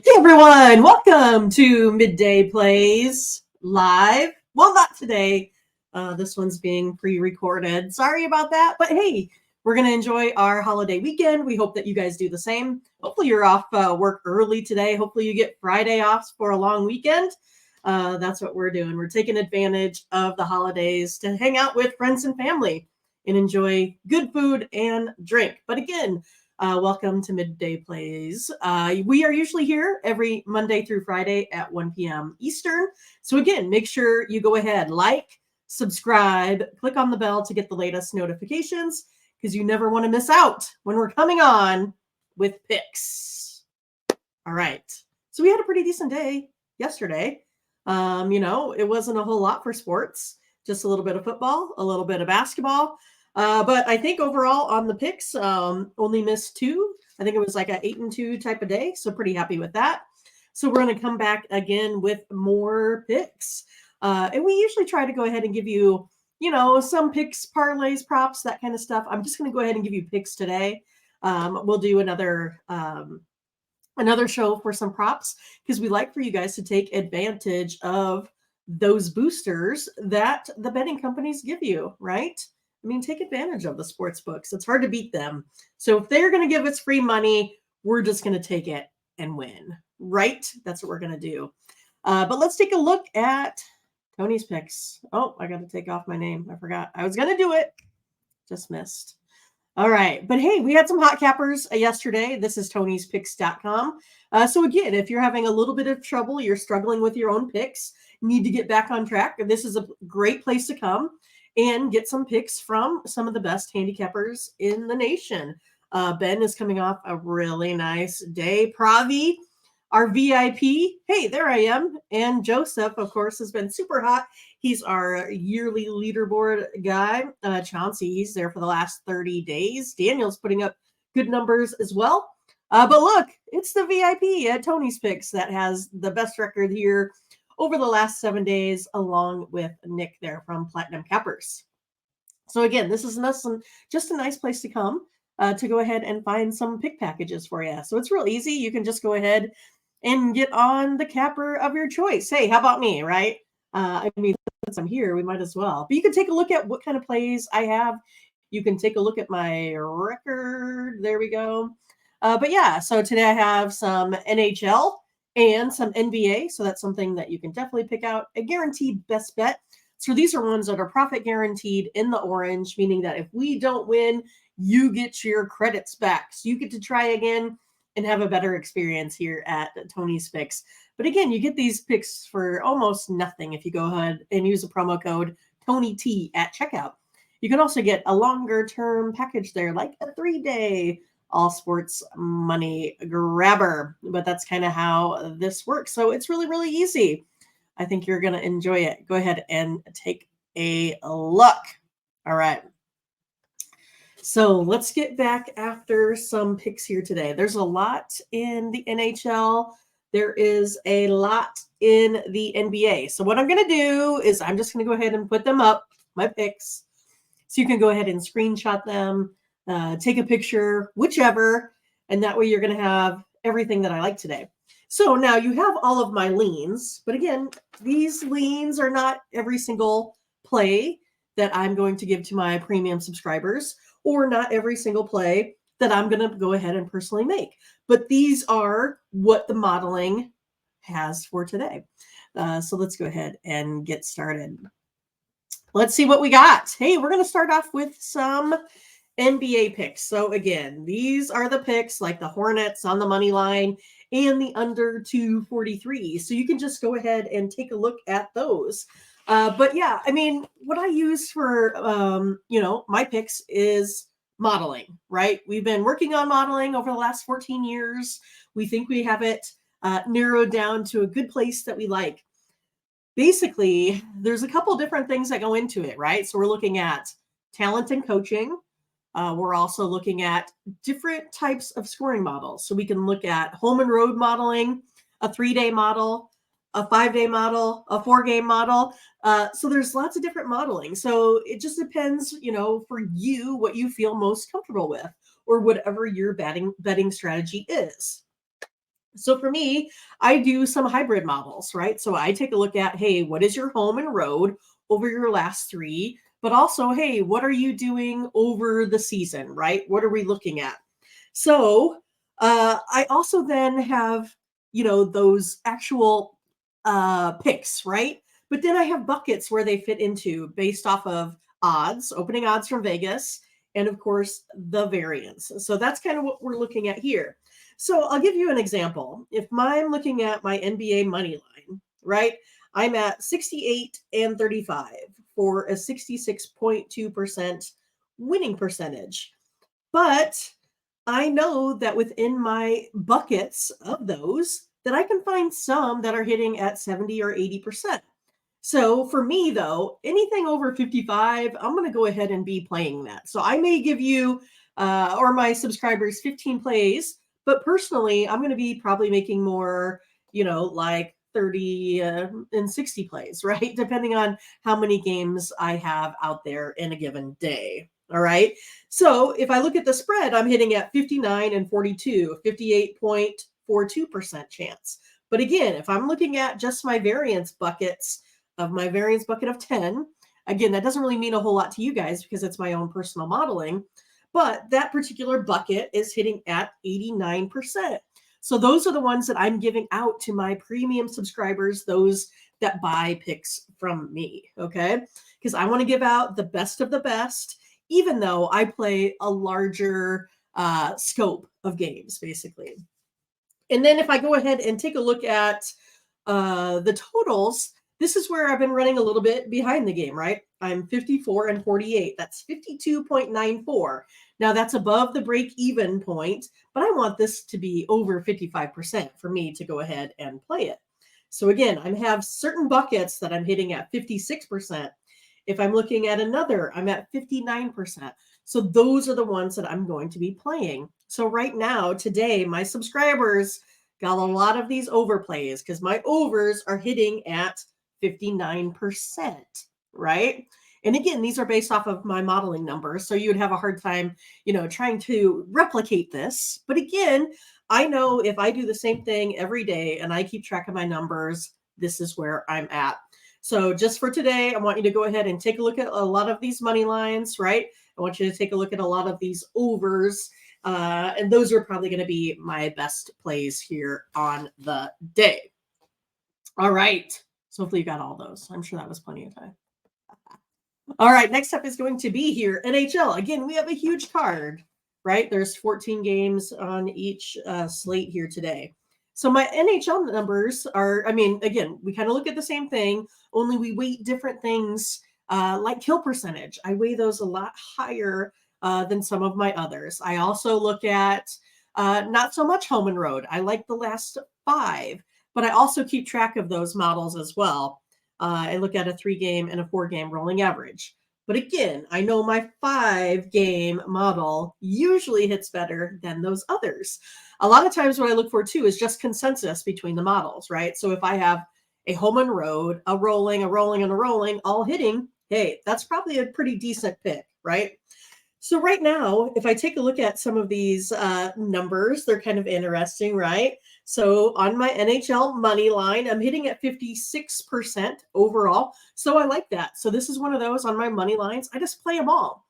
Hey everyone, welcome to Midday Plays live. Well, not today. This one's being pre-recorded. Sorry about that, but hey, we're going to enjoy our holiday weekend. We hope that you guys do the same. Hopefully you're off work early today. Hopefully you get Friday off for a long weekend. That's what we're doing. We're taking advantage of the holidays to hang out with friends and family and enjoy good food and drink. But again, welcome to Midday Plays. We are usually here every Monday through Friday at 1 p.m. Eastern. So again, make sure you go ahead, like, subscribe, click on the bell to get the latest notifications because you never want to miss out when we're coming on with picks. All right. So we had a pretty decent day yesterday. It wasn't a whole lot for sports, just a little bit of football, a little bit of basketball. But I think overall on the picks, only missed two. I think it was like an 8-2 type of day. So pretty happy with that. So we're going to come back again with more picks. And we usually try to go ahead and give you, some picks, parlays, props, that kind of stuff. I'm just going to go ahead and give you picks today. We'll do another show for some props because we like for you guys to take advantage of those boosters that the betting companies give you, right? I mean, take advantage of the sports books. It's hard to beat them. So if they're going to give us free money, we're just going to take it and win, right? That's what we're going to do. But let's take a look at Tony's picks. Oh, I got to take off my name. I forgot. I was going to do it. Just missed. All right. But hey, we had some hot cappers yesterday. This is Tony'sPicks.com. So again, if you're having a little bit of trouble, you're struggling with your own picks, need to get back on track, this is a great place to come and get some picks from some of the best handicappers in the nation. Ben is coming off a really nice day. Pravi, our VIP. Hey, there I am. And Joseph, of course, has been super hot. He's our yearly leaderboard guy. Chauncey, he's there for the last 30 days. Daniel's putting up good numbers as well. But look, it's the VIP at Tony's Picks that has the best record here over the last 7 days, along with Nick there from Platinum Cappers. So again, this is just a nice place to come to go ahead and find some pick packages for you. So it's real easy. You can just go ahead and get on the capper of your choice. Hey, how about me, right? Since I'm here, we might as well. But you can take a look at what kind of plays I have. You can take a look at my record. There we go. But yeah, so today I have some NHL and some NBA. So that's something that you can definitely pick out. A guaranteed best bet. So these are ones that are profit guaranteed in the orange, meaning that if we don't win, you get your credits back. So you get to try again and have a better experience here at Tony's Picks. But again, you get these picks for almost nothing if you go ahead and use a promo code TonyT at checkout. You can also get a longer term package there, like a 3-day all sports money grabber. But that's kind of how this works. So it's really, really easy. I think you're going to enjoy it. Go ahead and take a look. All right. So let's get back after some picks here today. There's a lot in the NHL. There is a lot in the NBA. So what I'm going to do is I'm just going to go ahead and put them up, my picks. So you can go ahead and screenshot them, take a picture, whichever. And that way you're going to have everything that I like today. So now you have all of my leans. But again, these leans are not every single play that I'm going to give to my premium subscribers, or not every single play that I'm going to go ahead and personally make. But these are what the modeling has for today. So let's go ahead and get started. Let's see what we got. Hey, we're going to start off with some NBA picks. So again, these are the picks like the Hornets on the money line and the under 243. So you can just go ahead and take a look at those. But yeah, I mean, what I use for, my picks is modeling, right? We've been working on modeling over the last 14 years. We think we have it narrowed down to a good place that we like. Basically, there's a couple different things that go into it, right? So we're looking at talent and coaching. We're also looking at different types of scoring models. So we can look at home and road modeling, a 3-day model, a 5-day model, a 4-game model. So there's lots of different modeling. So it just depends, for you, what you feel most comfortable with or whatever your betting strategy is. So for me, I do some hybrid models, right? So I take a look at, hey, what is your home and road over your last three? But also, hey, what are you doing over the season, right? What are we looking at? So I also then have, those actual picks, right? But then I have buckets where they fit into based off of odds, opening odds from Vegas, and of course, the variance. So that's kind of what we're looking at here. So I'll give you an example. If I'm looking at my NBA money line, right? I'm at 68 and 35 for a 66.2% winning percentage. But I know that within my buckets of those, that I can find some that are hitting at 70 or 80%. So for me, though, anything over 55, I'm going to go ahead and be playing that. So I may give you or my subscribers 15 plays, but personally, I'm going to be probably making more, like 30 and 60 plays, right? Depending on how many games I have out there in a given day. All right. So if I look at the spread, I'm hitting at 59 and 42, 58.42% chance. But again, if I'm looking at just my variance buckets, of my variance bucket of 10. Again, that doesn't really mean a whole lot to you guys because it's my own personal modeling, but that particular bucket is hitting at 89%. So those are the ones that I'm giving out to my premium subscribers, those that buy picks from me, okay? Because I want to give out the best of the best, even though I play a larger scope of games, basically. And then if I go ahead and take a look at the totals, this is where I've been running a little bit behind the game, right? I'm 54 and 48. That's 52.94. Now that's above the break even point, but I want this to be over 55% for me to go ahead and play it. So again, I have certain buckets that I'm hitting at 56%. If I'm looking at another, I'm at 59%. So those are the ones that I'm going to be playing. So right now, today, my subscribers got a lot of these overplays because my overs are hitting at 59%, right? And again, these are based off of my modeling numbers. So you would have a hard time, trying to replicate this. But again, I know if I do the same thing every day and I keep track of my numbers, this is where I'm at. So just for today, I want you to go ahead and take a look at a lot of these money lines, right? I want you to take a look at a lot of these overs. And those are probably going to be my best plays here on the day. All right. So hopefully you got all those. I'm sure that was plenty of time. All right. Next up is going to be here NHL. Again, we have a huge card, right? There's 14 games on each slate here today. So my NHL numbers are, again, we kind of look at the same thing, only we weight different things like kill percentage. I weigh those a lot higher than some of my others. I also look at not so much home and road. I like the last 5, but I also keep track of those models as well. I look at a 3-game and a 4-game rolling average. But again, I know my 5-game model usually hits better than those others. A lot of times what I look for too is just consensus between the models, right? So if I have a home and road, a rolling, and a rolling, all hitting, hey, that's probably a pretty decent pick, right? So right now, if I take a look at some of these numbers, they're kind of interesting, right? So on my NHL money line, I'm hitting at 56% overall. So I like that. So this is one of those on my money lines. I just play them all.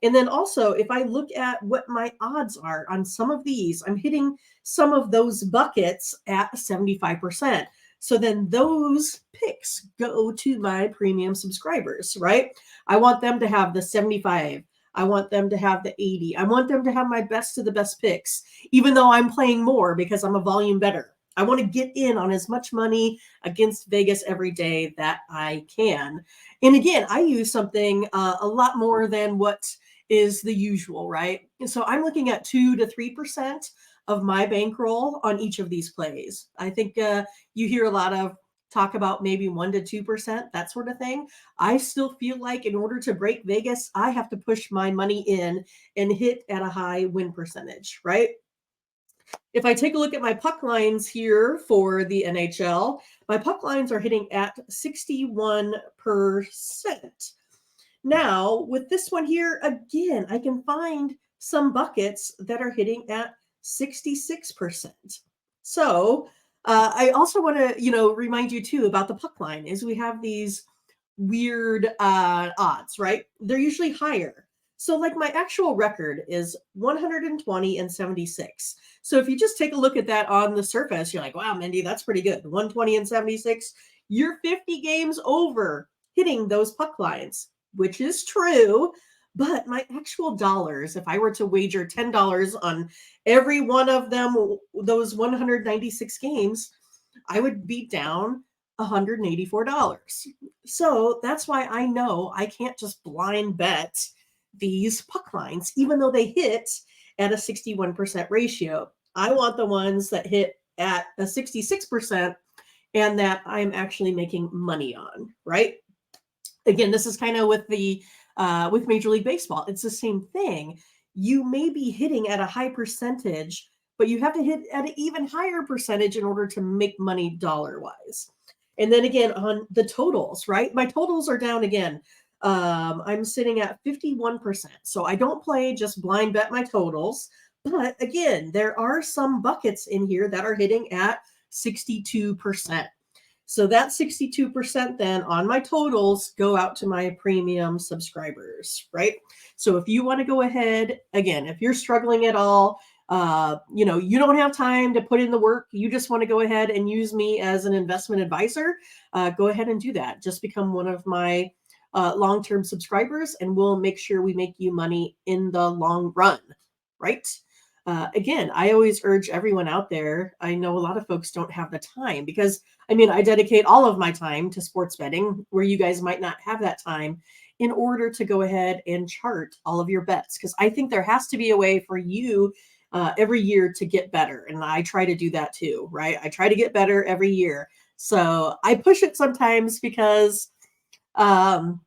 And then also, if I look at what my odds are on some of these, I'm hitting some of those buckets at 75%. So then those picks go to my premium subscribers, right? I want them to have the 75. I want them to have the 80. I want them to have my best of the best picks, even though I'm playing more because I'm a volume better. I want to get in on as much money against Vegas every day that I can. And again, I use something a lot more than what is the usual, right? And so I'm looking at 2 to 3% of my bankroll on each of these plays. I think you hear a lot of talk about maybe 1 to 2%, that sort of thing. I still feel like in order to break Vegas, I have to push my money in and hit at a high win percentage, right? If I take a look at my puck lines here for the NHL, my puck lines are hitting at 61%. Now, with this one here, again, I can find some buckets that are hitting at 66%. So I also want to, remind you too about the puck line is we have these weird odds, right? They're usually higher. So like my actual record is 120 and 76. So if you just take a look at that on the surface, you're like, wow, Mindy, that's pretty good. 120 and 76. You're 50 games over hitting those puck lines, which is true. But my actual dollars, if I were to wager $10 on every one of them, those 196 games, I would be down $184. So that's why I know I can't just blind bet these puck lines, even though they hit at a 61% ratio. I want the ones that hit at a 66% and that I'm actually making money on, right? Again, this is kind of with Major League Baseball. It's the same thing. You may be hitting at a high percentage, but you have to hit at an even higher percentage in order to make money dollar wise. And then again on the totals, right? My totals are down again. I'm sitting at 51%. So I don't play just blind bet my totals. But again, there are some buckets in here that are hitting at 62%. So that 62% then on my totals go out to my premium subscribers, right? So if you want to go ahead, again, if you're struggling at all, you don't have time to put in the work, you just want to go ahead and use me as an investment advisor, go ahead and do that. Just become one of my long-term subscribers and we'll make sure we make you money in the long run, right? Again, I always urge everyone out there. I know a lot of folks don't have the time because I dedicate all of my time to sports betting where you guys might not have that time in order to go ahead and chart all of your bets. Because I think there has to be a way for you every year to get better. And I try to do that too, right? I try to get better every year. So I push it sometimes because, our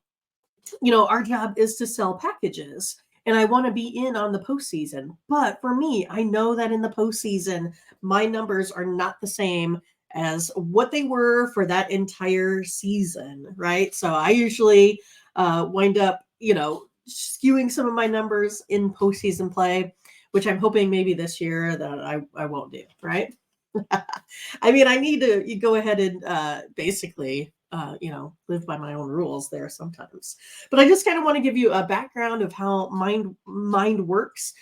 job is to sell packages and I want to be in on the postseason. But for me, I know that in the postseason, my numbers are not the same as what they were for that entire season, right? So I usually wind up, skewing some of my numbers in postseason play, which I'm hoping maybe this year that I won't do, right? I need to you go ahead and basically, live by my own rules there sometimes. But I just kind of want to give you a background of how mind works.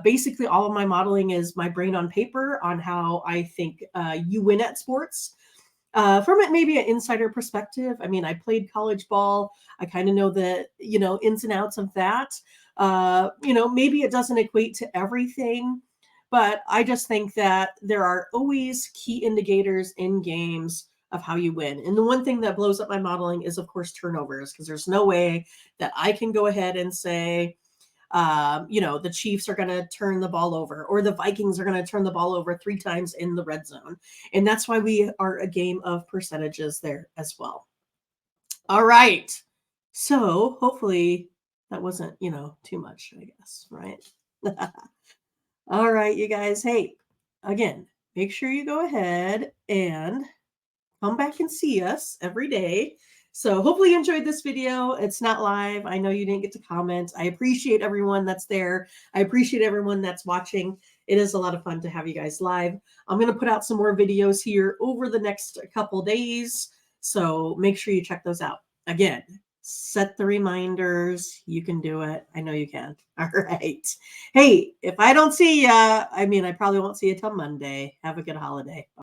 Basically, all of my modeling is my brain on paper on how I think you win at sports. From it, maybe an insider perspective. I played college ball. I kind of know the ins and outs of that. Maybe it doesn't equate to everything, but I just think that there are always key indicators in games of how you win. And the one thing that blows up my modeling is, of course, turnovers, because there's no way that I can go ahead and say, the Chiefs are going to turn the ball over or the Vikings are going to turn the ball over 3 times in the red zone. And that's why we are a game of percentages there as well. All right. So hopefully that wasn't, too much, I guess, right? All right, you guys. Hey, again, make sure you go ahead and come back and see us every day. So hopefully you enjoyed this video. It's not live. I know you didn't get to comment. I appreciate everyone that's there. I appreciate everyone that's watching. It is a lot of fun to have you guys live. I'm going to put out some more videos here over the next couple days. So make sure you check those out. Again, set the reminders. You can do it. I know you can. All right. Hey, if I don't see you, I probably won't see you till Monday. Have a good holiday.